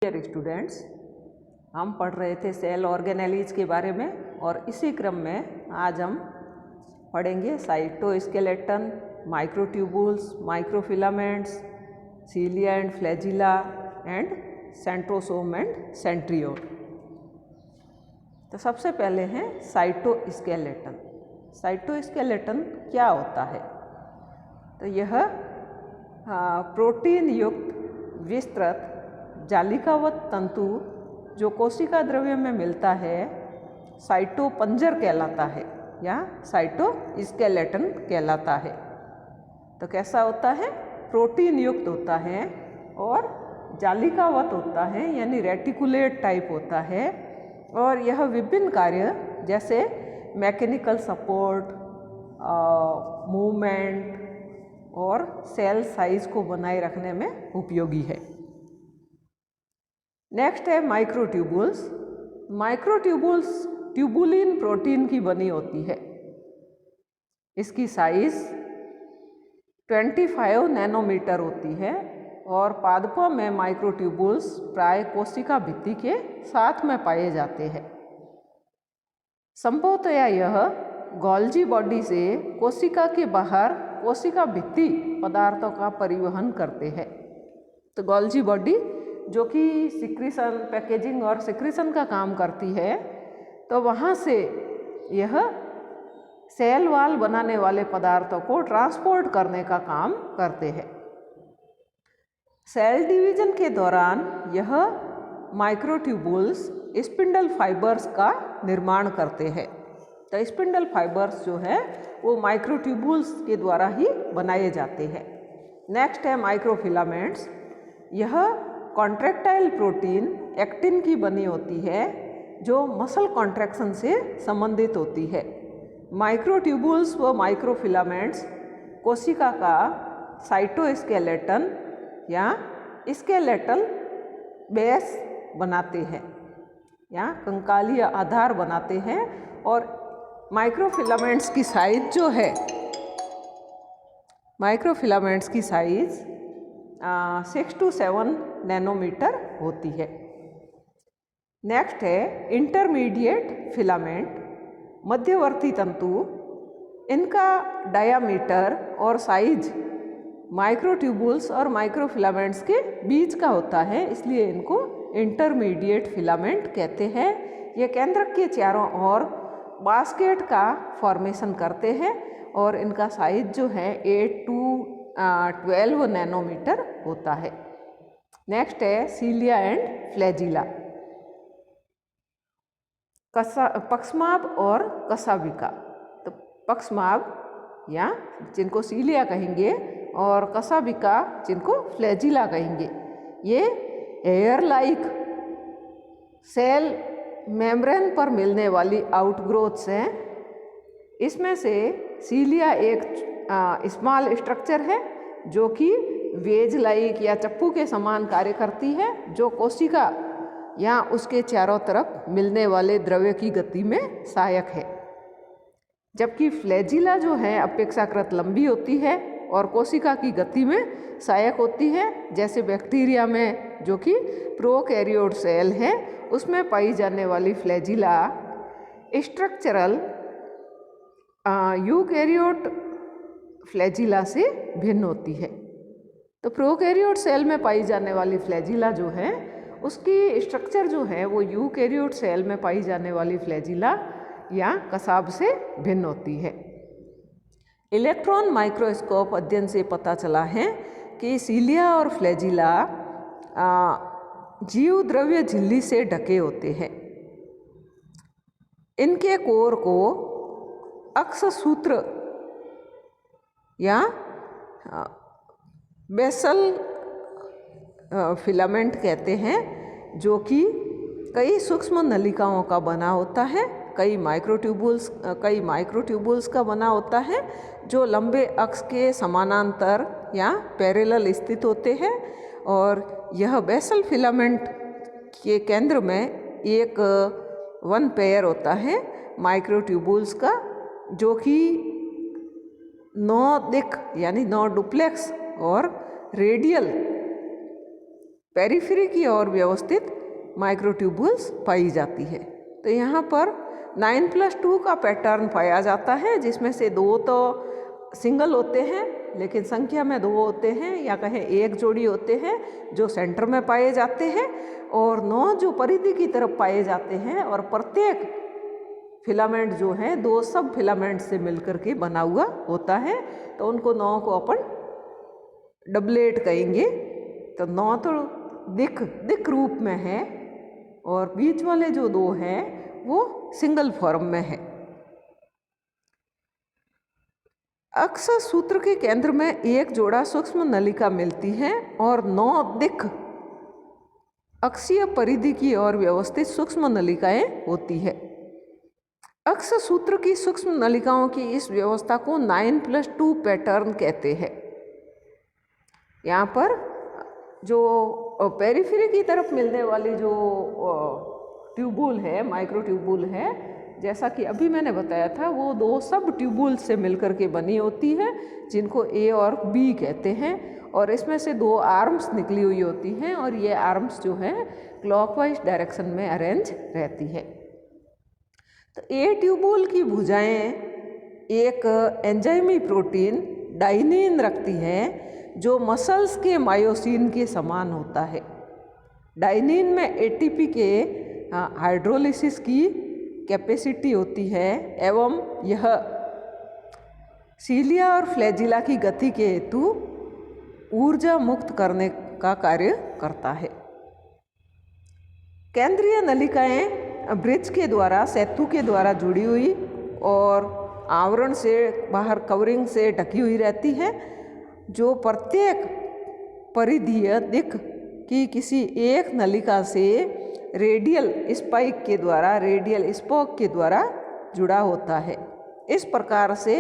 Dear students, हम पढ़ रहे थे सेल ऑर्गेनेलीज के बारे में और इसी क्रम में आज हम पढ़ेंगे cytoskeleton, microtubules, microfilaments, cilia and flagella and centrosome and centriole. तो सबसे पहले हैं साइटोस्केलेटन। साइटोस्केलेटन क्या होता है? तो यह प्रोटीन युक्त विस्तृत जालिकावत तंतु जो कोशिका द्रव्य में मिलता है साइटोपंजर कहलाता है या साइटोस्केलेटन कहलाता है। तो कैसा होता है? प्रोटीन युक्त होता है और जालिकावत होता है यानी रेटिकुलेट टाइप होता है और यह विभिन्न कार्य जैसे मैकेनिकल सपोर्ट, मूवमेंट और सेल साइज को बनाए रखने में उपयोगी है। नेक्स्ट है माइक्रोट्यूबुल्स। माइक्रोट्यूबुल्स ट्यूबुलिन प्रोटीन की बनी होती है। इसकी साइज 25 नैनोमीटर होती है और पादपों में माइक्रोट्यूबुल्स प्राय कोशिका भित्ति के साथ में पाए जाते हैं। संभवतया यह गोल्जी बॉडी से कोशिका के बाहर कोशिका भित्ति पदार्थों का परिवहन करते हैं। तो गोल्जी बॉडी जो कि सिक्रीशन, पैकेजिंग और सिक्रीशन का काम करती है, तो वहाँ से यह सेल वॉल बनाने वाले पदार्थों को ट्रांसपोर्ट करने का काम करते हैं। सेल डिवीजन के दौरान यह माइक्रोट्यूबुल्स स्पिंडल फाइबर्स का निर्माण करते हैं। तो स्पिंडल फाइबर्स जो है वो माइक्रोट्यूबुल्स के द्वारा ही बनाए जाते हैं। नेक्स्ट है माइक्रोफिलामेंट्स। यह कॉन्ट्रैक्टाइल प्रोटीन एक्टिन की बनी होती है जो मसल कॉन्ट्रैक्शन से संबंधित होती है। माइक्रोट्यूबुल्स व माइक्रोफिलामेंट्स कोशिका का साइटोस्केलेटन या स्केलेटल बेस बनाते हैं या कंकालीय आधार बनाते हैं और माइक्रोफिलामेंट्स की साइज जो है, माइक्रोफिलामेंट्स की साइज 6 to 7 नैनोमीटर होती है। नेक्स्ट है इंटरमीडिएट फिलामेंट, मध्यवर्ती तंतु। इनका डायामीटर और साइज माइक्रोट्यूबुल्स और माइक्रोफिलामेंट्स के बीच का होता है, इसलिए इनको इंटरमीडिएट फिलामेंट कहते हैं। ये केंद्रक के चारों ओर बास्केट का फॉर्मेशन करते हैं और इनका साइज जो है 8 to 12 नैनोमीटर होता है। नेक्स्ट है सीलिया एंड फ्लैजिला। पक्ष्माभ और कशाभिका। तो पक्ष्माभ या जिनको सीलिया कहेंगे और कशाभिका जिनको फ्लैजिला कहेंगे, ये एयर लाइक सेल मेम्ब्रेन पर मिलने वाली आउटग्रोथ्स हैं। इसमें से सीलिया एक स्मॉल स्ट्रक्चर है जो कि वेज लाइक या चप्पू के समान कार्य करती है, जो कोशिका या उसके चारों तरफ मिलने वाले द्रव्य की गति में सहायक है। जबकि फ्लैजिला जो है अपेक्षाकृत लंबी होती है और कोशिका की गति में सहायक होती है। जैसे बैक्टीरिया में जो कि प्रोकैरियोट सेल है उसमें पाई जाने वाली फ्लैजिला स्ट्रक्चरल यूकैरियोट फ्लैजिला से भिन्न होती है। तो प्रोकैरियोट सेल में पाई जाने वाली फ्लैजिला जो है उसकी स्ट्रक्चर जो है वो यूकैरियोट सेल में पाई जाने वाली फ्लैजिला या कसाब से भिन्न होती है। इलेक्ट्रॉन माइक्रोस्कोप अध्ययन से पता चला है कि सीलिया और फ्लैजिला जीव द्रव्य झिल्ली से ढके होते हैं। इनके कोर को अक्ष सूत्र या बेसल फिलामेंट कहते हैं, जो कि कई सूक्ष्म नलिकाओं का बना होता है। कई माइक्रोट्यूबुल्स का बना होता है जो लंबे अक्ष के समानांतर या पैरेलल स्थित होते हैं और यह बेसल फिलामेंट के केंद्र में एक वन पेयर होता है माइक्रोट्यूबुल्स का, जो कि 9 दिक यानी 9 डुप्लेक्स और रेडियल पेरिफेरी की ओर व्यवस्थित माइक्रोट्यूबुल्स पाई जाती है। तो यहाँ पर 9+2 का पैटर्न पाया जाता है, जिसमें से 2 तो सिंगल होते हैं लेकिन संख्या में 2 होते हैं, या कहें एक जोड़ी होते हैं जो सेंटर में पाए जाते हैं, और 9 जो परिधि की तरफ पाए जाते हैं, और प्रत्येक फिलामेंट जो है 2 सब फिलामेंट से मिलकर के बना हुआ होता है। तो उनको 9 को अपन डबलेट कहेंगे। तो 9 तो दिक रूप में है, और बीच वाले जो 2 हैं वो सिंगल फॉर्म में है। अक्ष सूत्र के केंद्र में एक जोड़ा सूक्ष्म नलिका मिलती है और 9 दिक अक्षीय परिधि की ओर व्यवस्थित सूक्ष्म नलिकाएं होती है। अक्ष सूत्र की सूक्ष्म नलिकाओं की इस व्यवस्था को 9+2 पैटर्न कहते हैं। यहाँ पर जो पेरिफेरी की तरफ मिलने वाली जो ट्यूबुल है, माइक्रो ट्यूबुल है, जैसा कि अभी मैंने बताया था, वो 2 सब ट्यूबुल से मिलकर के बनी होती है, जिनको ए और बी कहते हैं, और इसमें से 2 आर्म्स निकली हुई होती हैं, और ये आर्म्स जो हैं क्लॉकवाइज डायरेक्शन में अरेंज रहती है। तो ए ट्यूबुल की भुजाएं एक एंजाइमी प्रोटीन डाइनिन रखती है, जो मसल्स के मायोसिन के समान होता है। डाइनिन में एटीपी के हाइड्रोलिसिस की कैपेसिटी होती है, एवं यह सीलिया और फ्लैजिला की गति के हेतु ऊर्जा मुक्त करने का कार्य करता है। केंद्रीय नलिकाएं ब्रिज के द्वारा, सेतु के द्वारा जुड़ी हुई और आवरण से बाहर कवरिंग से ढकी हुई रहती है, जो प्रत्येक परिधीय दिक की किसी एक नलिका से रेडियल स्पाइक के द्वारा, रेडियल स्पोक के द्वारा जुड़ा होता है। इस प्रकार से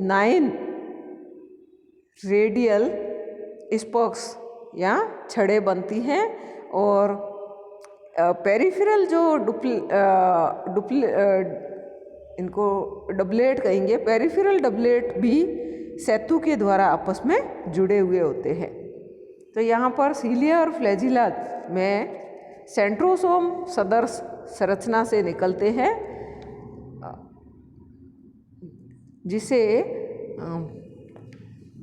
9 रेडियल स्पोक्स या छड़ें बनती हैं, और पेरिफेरल जो इनको डबलेट कहेंगे, पेरिफेरल डबलेट भी सेतु के द्वारा आपस में जुड़े हुए होते हैं। तो यहाँ पर सीलिया और फ्लैजिला में सेंट्रोसोम सदृश संरचना से निकलते हैं, जिसे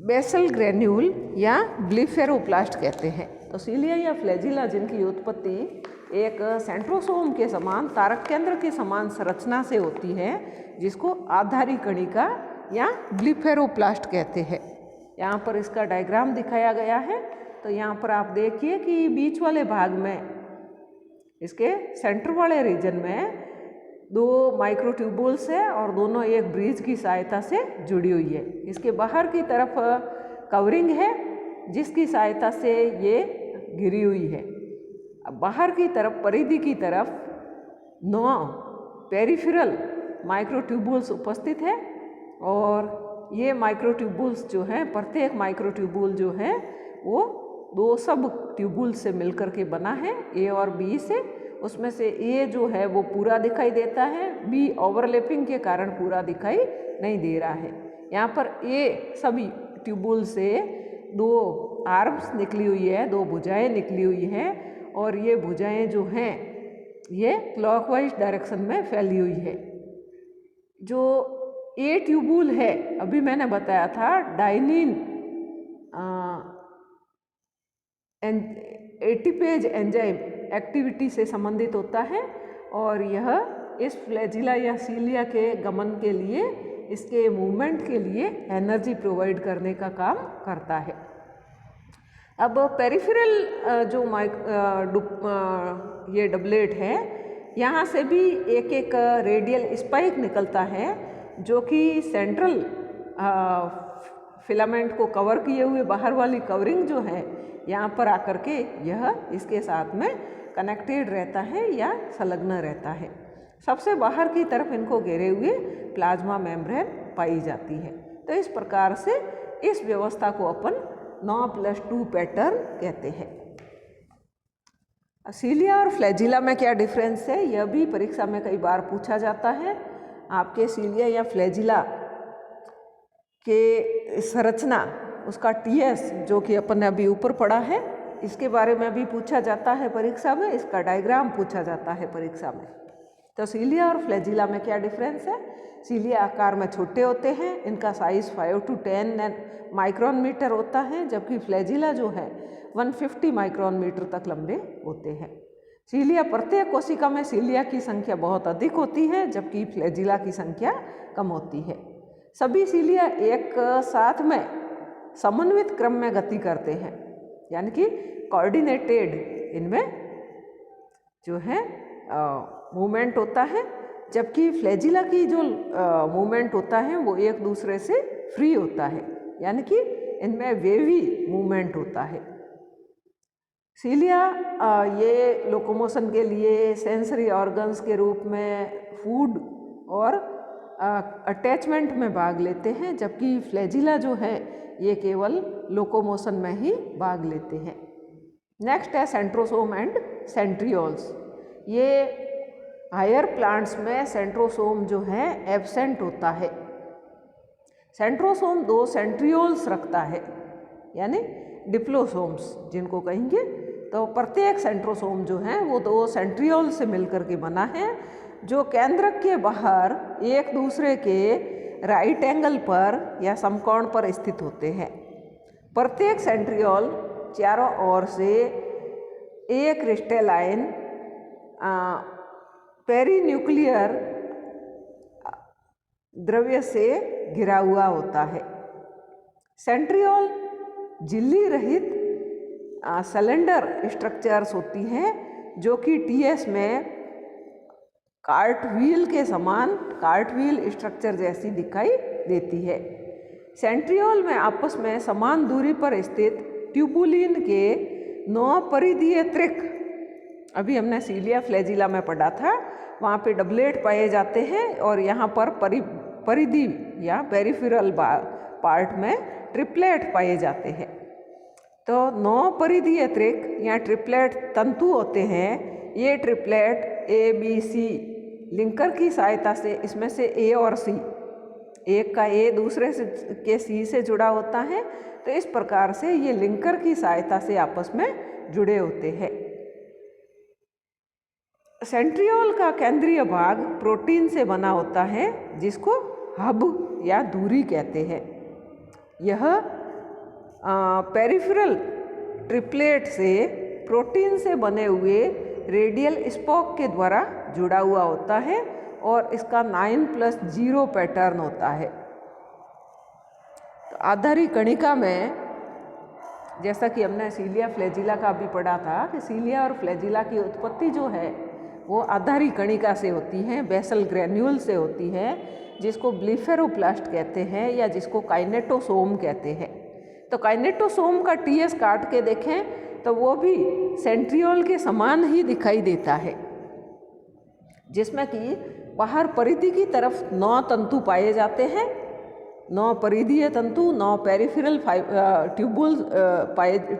बेसल ग्रेन्यूल या ब्लीफेरोप्लास्ट कहते हैं। तो सीलिया या फ्लैजिला जिनकी उत्पत्ति एक सेंट्रोसोम के समान, तारक केंद्र के समान संरचना से होती है, जिसको आधारी कणिका या ब्लीफेरोप्लास्ट कहते हैं। यहाँ पर इसका डायग्राम दिखाया गया है। तो यहाँ पर आप देखिए कि बीच वाले भाग में, इसके सेंटर वाले रीजन में 2 माइक्रोट्यूबुल्स है, और दोनों एक ब्रिज की सहायता से जुड़ी हुई है। इसके बाहर की तरफ कवरिंग है, जिसकी सहायता से ये घिरी हुई है। अब बाहर की तरफ, परिधि की तरफ 9 पेरिफेरल माइक्रोट्यूबुल्स उपस्थित है, और ये माइक्रोट्यूबुल्स जो हैं, प्रत्येक माइक्रोट्यूबुल जो है वो 2 सब ट्यूबुल से मिलकर के बना है, ए और बी से। उसमें से ए जो है वो पूरा दिखाई देता है, बी ओवरलैपिंग के कारण पूरा दिखाई नहीं दे रहा है। यहाँ पर ए सभी ट्यूबुल से 2 आर्म्स निकली हुई है, 2 भुजाएं निकली हुई हैं, और ये भुजाएं जो हैं ये क्लॉकवाइज डायरेक्शन में फैली हुई है। जो ए ट्यूबुल है, अभी मैंने बताया था, डाइनिन एटीपेज एंजाइम एक्टिविटी से संबंधित होता है, और यह इस फ्लैजिला या सीलिया के गमन के लिए, इसके मूवमेंट के लिए एनर्जी प्रोवाइड करने का काम करता है। अब पेरिफेरल जो ये डबलेट है, यहाँ से भी एक एक रेडियल स्पाइक निकलता है, जो कि सेंट्रल फिलामेंट को कवर किए हुए बाहर वाली कवरिंग जो है, यहाँ पर आकर के यह इसके साथ में कनेक्टेड रहता है या संलग्न रहता है। सबसे बाहर की तरफ इनको घेरे हुए प्लाज्मा मेम्ब्रेन पाई जाती है। तो इस प्रकार से इस व्यवस्था को अपन 9+2 पैटर्न कहते हैं। सीलिया और फ्लैजिला में क्या डिफरेंस है, यह भी परीक्षा में कई बार पूछा जाता है। आपके सीलिया या फ्लैजिला के संरचना, उसका टीएस जो कि अपन ने अभी ऊपर पढ़ा है, इसके बारे में भी पूछा जाता है परीक्षा में, इसका डायग्राम पूछा जाता है परीक्षा में। तो सीलिया और फ्लैजिला में क्या डिफरेंस है? सीलिया आकार में छोटे होते हैं, इनका साइज 5 to 10 माइक्रोन मीटर होता है, जबकि फ्लैजिला जो है 150 माइक्रोन मीटर तक लंबे होते हैं। सीलिया प्रत्येक कोशिका में सीलिया की संख्या बहुत अधिक होती है, जबकि फ्लैजिला की संख्या कम होती है। सभी सीलिया एक साथ में समन्वित क्रम में गति करते हैं, यानी कि कोऑर्डिनेटेड इनमें जो है मूवमेंट होता है, जबकि फ्लैजिला की जो मूवमेंट होता है वो एक दूसरे से फ्री होता है, यानी कि इनमें वेवी मूवमेंट होता है। सीलिया ये लोकोमोशन के लिए सेंसरी ऑर्गन्स के रूप में फूड और अटैचमेंट में भाग लेते हैं, जबकि फ्लैजिला जो है ये केवल लोकोमोशन में ही भाग लेते हैं। नेक्स्ट है सेंट्रोसोम एंड सेंट्रियोल्स। ये हायर प्लांट्स में सेंट्रोसोम जो है एब्सेंट होता है। सेंट्रोसोम 2 सेंट्रियोल्स रखता है, यानी डिप्लोसोम्स जिनको कहेंगे। तो प्रत्येक सेंट्रोसोम जो है वो 2 सेंट्रियोल से मिलकर के बना है, जो केंद्रक के बाहर एक दूसरे के राइट एंगल पर या समकोण पर स्थित होते हैं। प्रत्येक सेंट्रियोल चारों ओर से एक क्रिस्टलाइन पेरीन्यूक्लियर द्रव्य से घिरा हुआ होता है। सेंट्रियोल झिल्ली रहित सिलेंडर स्ट्रक्चर्स होती हैं, जो कि टीएस में कार्टव्हील के समान कार्टव्हील स्ट्रक्चर जैसी दिखाई देती है। सेंट्रियोल में आपस में समान दूरी पर स्थित ट्यूबुलिन के 9 परिधीय त्रिक, अभी हमने सीलिया फ्लैजिला में पढ़ा था, वहाँ पे डबलेट पाए जाते हैं, और यहाँ पर परिधि या पेरिफेरल पार्ट में ट्रिपलेट पाए जाते हैं। तो 9 परिधीय त्रिक या ट्रिपलेट तंतु होते हैं। ये ट्रिपलेट ABC लिंकर की सहायता से, इसमें से A और C, एक का A दूसरे से के C से जुड़ा होता है, तो इस प्रकार से ये लिंकर की सहायता से आपस में जुड़े होते हैं। सेंट्रियोल का केंद्रीय भाग प्रोटीन से बना होता है, जिसको हब या धुरी कहते हैं। यह पेरिफेरल ट्रिपलेट से प्रोटीन से बने हुए रेडियल स्पोक के द्वारा जुड़ा हुआ होता है, और इसका 9+0 पैटर्न होता है। तो आधारी कणिका में, जैसा कि हमने सीलिया फ्लैजिला का भी पढ़ा था, कि सीलिया और फ्लैजिला की उत्पत्ति जो है वो आधारी कणिका से होती है, बेसल ग्रेन्यूल से होती है, जिसको ब्लीफेरोप्लास्ट कहते हैं या जिसको काइनेटोसोम कहते हैं। तो काइनेटोसोम का टीएस काट के देखें तो वो भी सेंट्रियोल के समान ही दिखाई देता है, जिसमें कि बाहर परिधि की तरफ 9 तंतु पाए जाते हैं, 9 परिधीय तंतु, 9 पेरिफेरल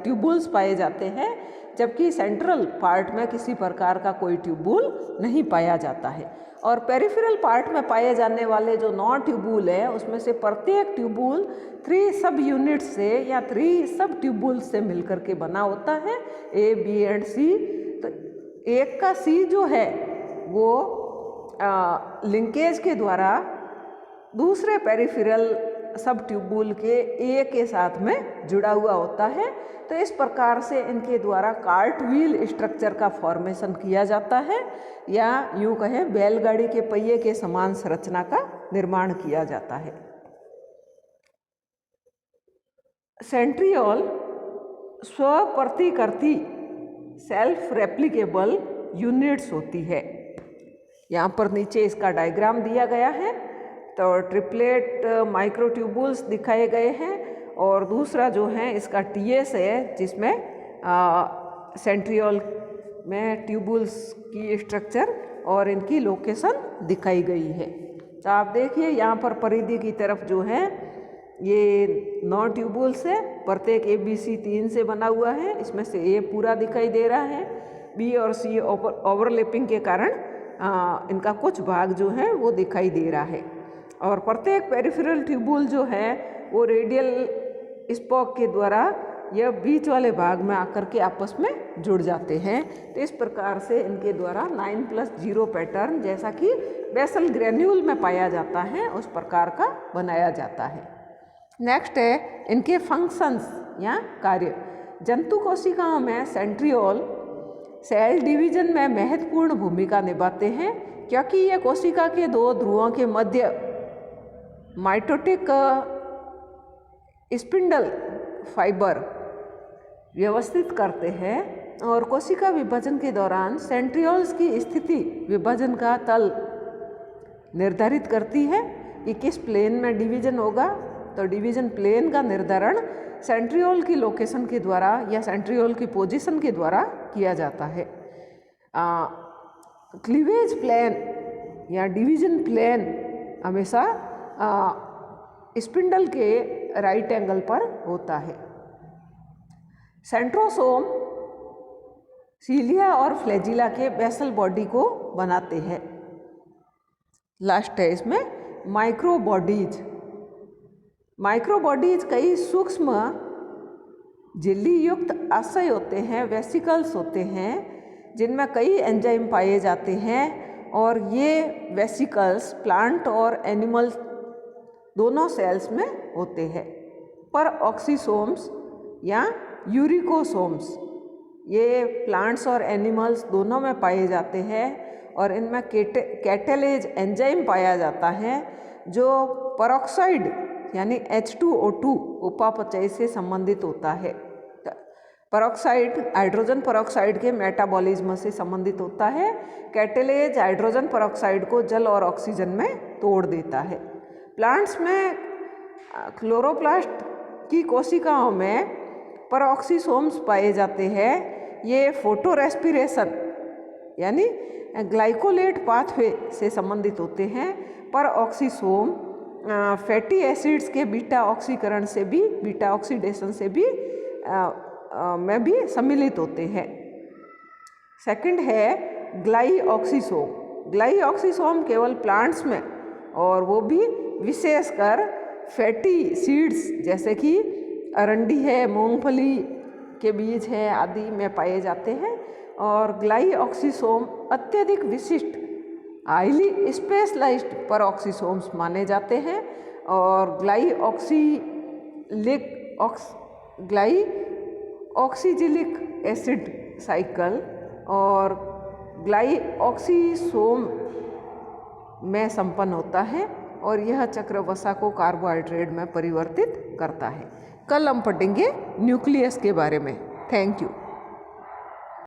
ट्यूबुल्स पाए जाते हैं, जबकि सेंट्रल पार्ट में किसी प्रकार का कोई ट्यूबुल नहीं पाया जाता है। और पेरिफेरल पार्ट में पाए जाने वाले जो 9 ट्यूबुल है, उसमें से प्रत्येक ट्यूबुल 3 सब यूनिट से या 3 सब ट्यूबुल्स से मिलकर के बना होता है, A, B एंड C। तो एक का C जो है वो लिंकेज के द्वारा दूसरे पेरिफेरल सब ट्यूबुल के A के साथ में जुड़ा हुआ होता है। तो इस प्रकार से इनके द्वारा कार्टव्हील स्ट्रक्चर का फॉर्मेशन किया जाता है, या यूँ कहें बैलगाड़ी के पहिए के समान संरचना का निर्माण किया जाता है। सेंट्रियोल स्वप्रतिकृति सेल्फ रेप्लिकेबल यूनिट्स होती है। यहाँ पर नीचे इसका डायग्राम दिया गया है। तो ट्रिपलेट माइक्रोट्यूबुल्स दिखाए गए हैं, और दूसरा जो है इसका टीएस है, जिसमें सेंट्रियोल में ट्यूबुल्स की स्ट्रक्चर और इनकी लोकेशन दिखाई गई है। तो आप देखिए यहाँ पर परिधि की तरफ जो है ये 9 ट्यूबुल्स है, प्रत्येक ABC 3 से बना हुआ है, इसमें से A पूरा दिखाई दे रहा है, B और C ओवरलैपिंग के कारण इनका कुछ भाग जो है वो दिखाई दे रहा है। और प्रत्येक पेरिफेरल ट्यूबुल जो है वो रेडियल स्पोक के द्वारा यह बीच वाले भाग में आकर के आपस में जुड़ जाते हैं। तो इस प्रकार से इनके द्वारा 9+0 पैटर्न जैसा कि बेसल ग्रेन्यूल में पाया जाता है उस प्रकार का बनाया जाता है। नेक्स्ट है इनके फंक्शंस या कार्य। जंतु कोशिकाओं में सेंट्रियोल सेल डिवीजन में महत्वपूर्ण भूमिका निभाते हैं, क्योंकि ये कोशिका के दो ध्रुवों के मध्य माइटोटिक स्पिंडल फाइबर व्यवस्थित करते हैं और कोशिका विभाजन के दौरान सेंट्रियोल्स की स्थिति विभाजन का तल निर्धारित करती है कि किस प्लेन में डिवीजन होगा। तो डिवीजन प्लेन का निर्धारण सेंट्रियोल की लोकेशन के द्वारा या सेंट्रियोल की पोजीशन के द्वारा किया जाता है। क्लीवेज प्लेन या डिवीजन प्लेन हमेशा स्पिंडल के राइट एंगल पर होता है। सेंट्रोसोम सीलिया और फ्लैजिला के बेसल बॉडी को बनाते हैं। लास्ट है इसमें माइक्रोबॉडीज। माइक्रोबॉडीज कई सूक्ष्म झिल्ली युक्त आशय होते हैं, वेसिकल्स होते हैं, जिनमें कई एंजाइम पाए जाते हैं और ये वेसिकल्स प्लांट और एनिमल दोनों सेल्स में होते हैं। पर ऑक्सीसोम्स या यूरिकोसोम्स ये प्लांट्स और एनिमल्स दोनों में पाए जाते हैं और इनमें कैटेलेज एंजाइम पाया जाता है जो परऑक्साइड यानी H2O2 उपापचय से संबंधित होता है। परऑक्साइड हाइड्रोजन परऑक्साइड के मेटाबॉलिज्म से संबंधित होता है। कैटेलेज हाइड्रोजन परऑक्साइड को जल और ऑक्सीजन में तोड़ देता है। प्लांट्स में क्लोरोप्लास्ट की कोशिकाओं में परऑक्सीसोम्स पाए जाते हैं। ये फोटो रेस्पिरेशन यानी ग्लाइकोलेट पाथवे से संबंधित होते हैं। परऑक्सीसोम फैटी एसिड्स के बीटा ऑक्सीकरण से भी बीटा ऑक्सीडेशन से भी में भी सम्मिलित होते हैं। सेकंड है ग्लाइऑक्सीसोम। ग्लाइऑक्सीसोम केवल प्लांट्स में और वो भी विशेषकर फैटी सीड्स जैसे कि अरंडी है, मूंगफली के बीज है आदि में पाए जाते हैं। और ग्लाइऑक्सीसोम अत्यधिक विशिष्ट हाईली स्पेशलाइज्ड परऑक्सीसोम्स माने जाते हैं और ग्लाइऑक्सीजिलिक एसिड साइकिल और ग्लाइऑक्सीसोम में संपन्न होता है और यह चक्र वसा को कार्बोहाइड्रेट में परिवर्तित करता है। कल हम पढ़ेंगे न्यूक्लियस के बारे में। Thank you.